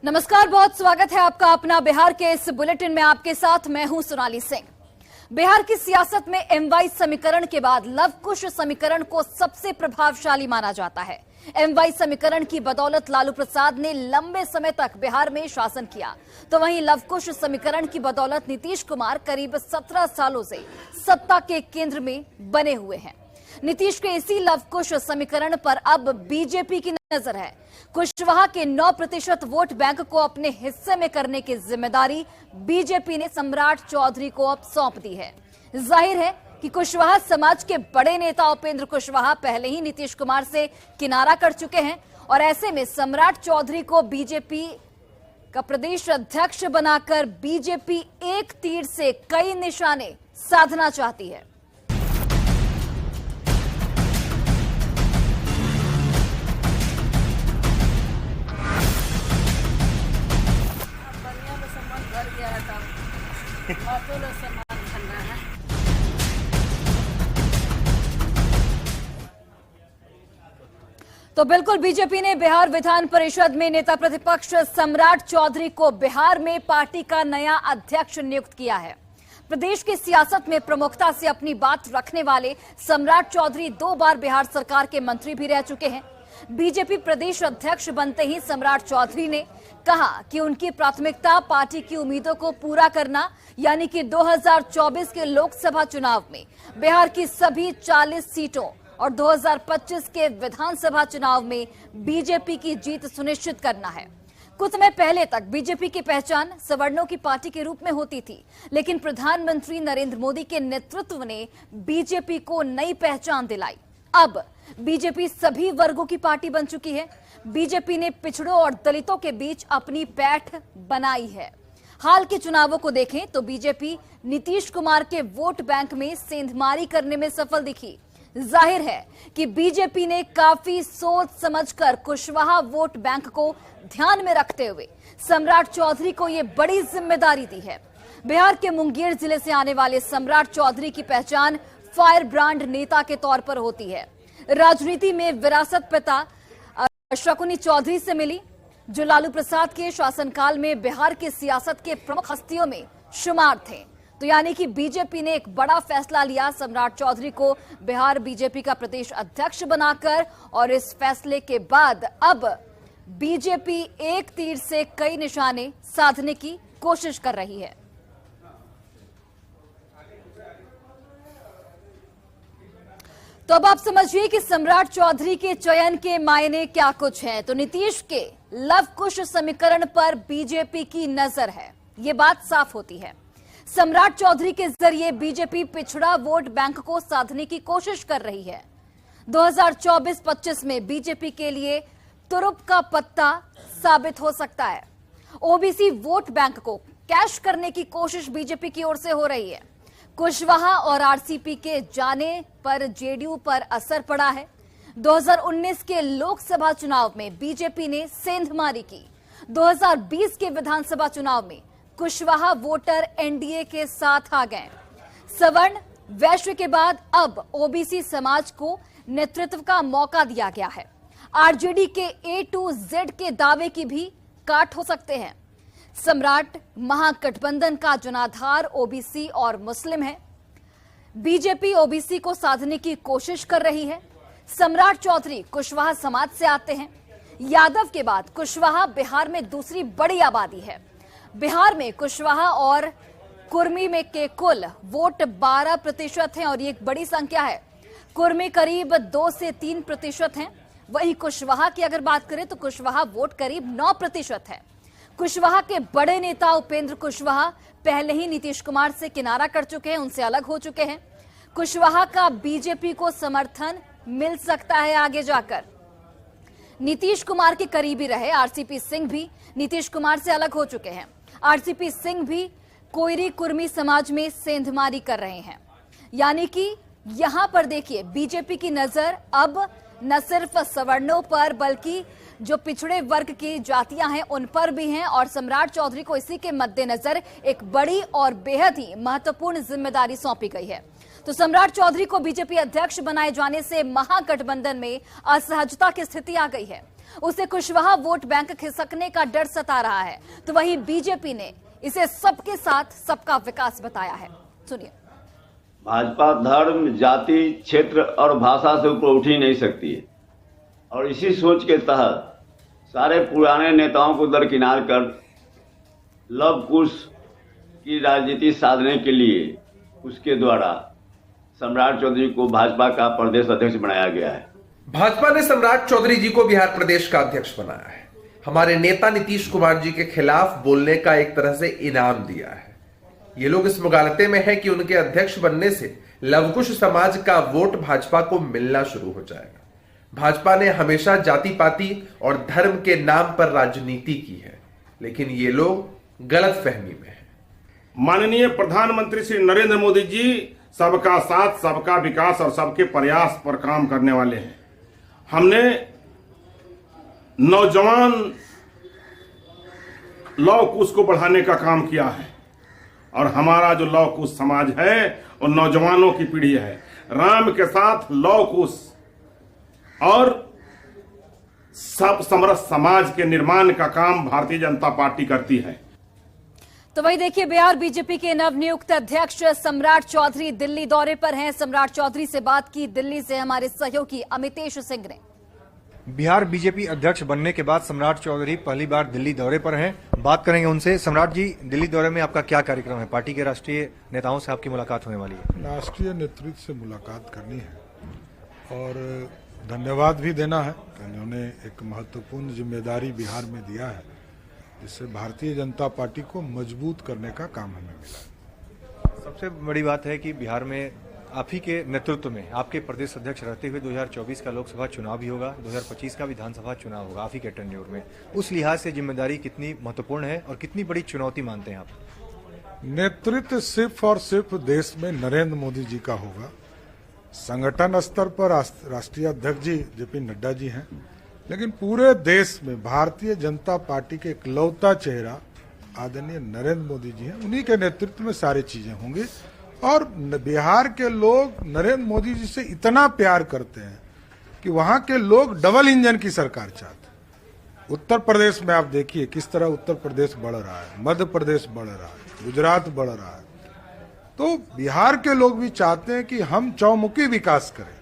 नमस्कार, बहुत स्वागत है आपका अपना बिहार के इस बुलेटिन में। आपके साथ मैं हूं सोनाली सिंह। बिहार की सियासत में एमवाई समीकरण के बाद लव कुश समीकरण को सबसे प्रभावशाली माना जाता है। एमवाई समीकरण की बदौलत लालू प्रसाद ने लंबे समय तक बिहार में शासन किया, तो वहीं लव कुश समीकरण की बदौलत नीतीश कुमार करीब 17 सालों से सत्ता के केंद्र में बने हुए हैं। नीतीश के इसी लव कुश समीकरण पर अब बीजेपी की नजर है। कुशवाहा के 9% वोट बैंक को अपने हिस्से में करने की जिम्मेदारी बीजेपी ने सम्राट चौधरी को अब सौंप दी है। जाहिर है कि कुशवाहा समाज के बड़े नेता उपेंद्र कुशवाहा पहले ही नीतीश कुमार से किनारा कर चुके हैं और ऐसे में सम्राट चौधरी को बीजेपी का प्रदेश अध्यक्ष बनाकर बीजेपी एक तीर से कई निशाने साधना चाहती है। तो बिल्कुल बीजेपी ने बिहार विधान परिषद में नेता प्रतिपक्ष सम्राट चौधरी को बिहार में पार्टी का नया अध्यक्ष नियुक्त किया है। प्रदेश की सियासत में प्रमुखता से अपनी बात रखने वाले सम्राट चौधरी 2 बार बिहार सरकार के मंत्री भी रह चुके हैं। बीजेपी प्रदेश अध्यक्ष बनते ही सम्राट चौधरी ने कहा कि उनकी प्राथमिकता पार्टी की उम्मीदों को पूरा करना, यानी कि 2024 के लोकसभा चुनाव में बिहार की सभी 40 सीटों और 2025 के विधानसभा चुनाव में बीजेपी की जीत सुनिश्चित करना है। कुछ समय पहले तक बीजेपी की पहचान सवर्णों की पार्टी के रूप में होती थी, लेकिन प्रधानमंत्री नरेंद्र मोदी के नेतृत्व ने बीजेपी को नई पहचान दिलाई। अब बीजेपी सभी वर्गों की पार्टी बन चुकी है। बीजेपी ने पिछड़ों और दलितों के बीच अपनी पैठ बनाई है। हाल के चुनावों को देखें तो बीजेपी नीतीश कुमार के वोट बैंक में सेंधमारी करने में सफल दिखी। जाहिर है कि बीजेपी ने काफी सोच समझकर कुशवाहा वोट बैंक को ध्यान में रखते हुए सम्राट चौधरी को यह बड़ी जिम्मेदारी दी है। बिहार के मुंगेर जिले से आने वाले सम्राट चौधरी की पहचान फायर ब्रांड नेता के तौर पर होती है। राजनीति में विरासत पिता शकुनी चौधरी से मिली, जो लालू प्रसाद के शासनकाल में बिहार की सियासत के प्रमुख हस्तियों में शुमार थे। तो यानी कि बीजेपी ने एक बड़ा फैसला लिया सम्राट चौधरी को बिहार बीजेपी का प्रदेश अध्यक्ष बनाकर, और इस फैसले के बाद अब बीजेपी एक तीर से कई निशाने साधने की कोशिश कर रही है। तो अब आप समझिए कि सम्राट चौधरी के चयन के मायने क्या कुछ हैं। तो नीतीश के लव कुश समीकरण पर बीजेपी की नजर है, ये बात साफ होती है। सम्राट चौधरी के जरिए बीजेपी पिछड़ा वोट बैंक को साधने की कोशिश कर रही है। 2024-25 में बीजेपी के लिए तुरुप का पत्ता साबित हो सकता है। ओबीसी वोट बैंक को कैश करने की कोशिश बीजेपी की ओर से हो रही है। कुशवाहा और आरसीपी के जाने पर जेडीयू पर असर पड़ा है। 2019 के लोकसभा चुनाव में बीजेपी ने सेंधमारी की। 2020 के विधानसभा चुनाव में कुशवाहा वोटर एनडीए के साथ आ गए। सवर्ण वैश्य के बाद अब ओबीसी समाज को नेतृत्व का मौका दिया गया है। आरजेडी के ए टू जेड के दावे की भी काट हो सकते हैं। सम्राट महागठबंधन का जनाधार ओबीसी और मुस्लिम है। बीजेपी ओबीसी को साधने की कोशिश कर रही है। सम्राट चौधरी कुशवाहा समाज से आते हैं। यादव के बाद कुशवाहा बिहार में दूसरी बड़ी आबादी है। बिहार में कुशवाहा और कुर्मी में के कुल वोट 12% हैं और ये एक बड़ी संख्या है। कुर्मी करीब 2 से 3% हैं। वहीं कुशवाहा की अगर बात करें तो कुशवाहा वोट करीब 9% है। कुशवाहा के बड़े नेता उपेंद्र कुशवाहा पहले ही नीतीश कुमार से किनारा कर चुके हैं, उनसे अलग हो चुके हैं। कुशवाहा का बीजेपी को समर्थन मिल सकता है आगे जाकर। नीतीश कुमार के करीबी रहे आरसीपी सिंह भी नीतीश कुमार से अलग हो चुके हैं। आरसीपी सिंह भी कोयरी कुर्मी समाज में सेंधमारी कर रहे हैं। यानी कि यहां पर देखिए बीजेपी की नजर अब न सिर्फ सवर्णों पर बल्कि जो पिछड़े वर्ग की जातियां हैं उन पर भी हैं, और सम्राट चौधरी को इसी के मद्देनजर एक बड़ी और बेहद ही महत्वपूर्ण जिम्मेदारी सौंपी गई है। तो सम्राट चौधरी को बीजेपी अध्यक्ष बनाए जाने से महागठबंधन में असहजता की स्थिति आ गई है। उसे कुशवाहा वोट बैंक खिसकने का डर सता रहा है, तो वहीं बीजेपी ने इसे सबके साथ सबका विकास बताया है। सुनिए। भाजपा धर्म, जाति, क्षेत्र और भाषा से ऊपर उठ ही नहीं सकती है और इसी सोच के तहत सारे पुराने नेताओं को दरकिनार कर लव कुश की राजनीति साधने के लिए उसके द्वारा सम्राट चौधरी को भाजपा का प्रदेश अध्यक्ष बनाया गया है। भाजपा ने सम्राट चौधरी जी को बिहार प्रदेश का अध्यक्ष बनाया है। हमारे नेता नीतीश कुमार जी के खिलाफ बोलने का एक तरह से इनाम दिया है। ये लोग इस मुगालते में है कि उनके अध्यक्ष बनने से लवकुश समाज का वोट भाजपा को मिलना शुरू हो जाएगा। भाजपा ने हमेशा जाति पाति और धर्म के नाम पर राजनीति की है, लेकिन ये लोग गलत फहमी में हैं। माननीय प्रधानमंत्री श्री नरेंद्र मोदी जी सबका साथ, सबका विकास और सबके प्रयास पर काम करने वाले हैं। हमने नौजवान लव कुश को बढ़ाने का काम किया है और हमारा जो लव कुश समाज है वो नौजवानों की पीढ़ी है। राम के साथ लव कुश और सब समरस समाज के निर्माण का काम भारतीय जनता पार्टी करती है। तो वही देखिए, बिहार बीजेपी के नवनियुक्त अध्यक्ष सम्राट चौधरी दिल्ली दौरे पर हैं। सम्राट चौधरी से बात की दिल्ली से हमारे सहयोगी अमितेश सिंह ने। बिहार बीजेपी अध्यक्ष बनने के बाद सम्राट चौधरी पहली बार दिल्ली दौरे पर हैं। बात करेंगे उनसे। सम्राट जी, दिल्ली दौरे में आपका क्या कार्यक्रम है? पार्टी के राष्ट्रीय नेताओं से आपकी मुलाकात होने वाली है। राष्ट्रीय नेतृत्व से मुलाकात करनी है और धन्यवाद भी देना है कि उन्होंने एक महत्वपूर्ण जिम्मेदारी बिहार में दिया है, जिससे भारतीय जनता पार्टी को मजबूत करने का काम हमें मिला। सबसे बड़ी बात है कि बिहार में आप ही के नेतृत्व में आपके प्रदेश अध्यक्ष रहते हुए 2024 का लोकसभा चुनाव भी होगा, 2025 का विधानसभा चुनाव होगा आप ही के टेन्योर में। उस लिहाज से जिम्मेदारी कितनी महत्वपूर्ण है और कितनी बड़ी चुनौती मानते हैं आप? नेतृत्व सिर्फ और सिर्फ देश में नरेंद्र मोदी जी का होगा। संगठन स्तर पर राष्ट्रीय अध्यक्ष जी जेपी नड्डा जी हैं, लेकिन पूरे देश में भारतीय जनता पार्टी के इकलौता चेहरा आदरणीय नरेंद्र मोदी जी हैं। उन्हीं के नेतृत्व में सारी चीजें होंगी और बिहार के लोग नरेंद्र मोदी जी से इतना प्यार करते हैं कि वहां के लोग डबल इंजन की सरकार चाहते हैं। उत्तर प्रदेश में आप देखिए किस तरह उत्तर प्रदेश बढ़ रहा है, मध्य प्रदेश बढ़ रहा है, गुजरात बढ़ रहा है। तो बिहार के लोग भी चाहते हैं कि हम चौमुखी विकास करें।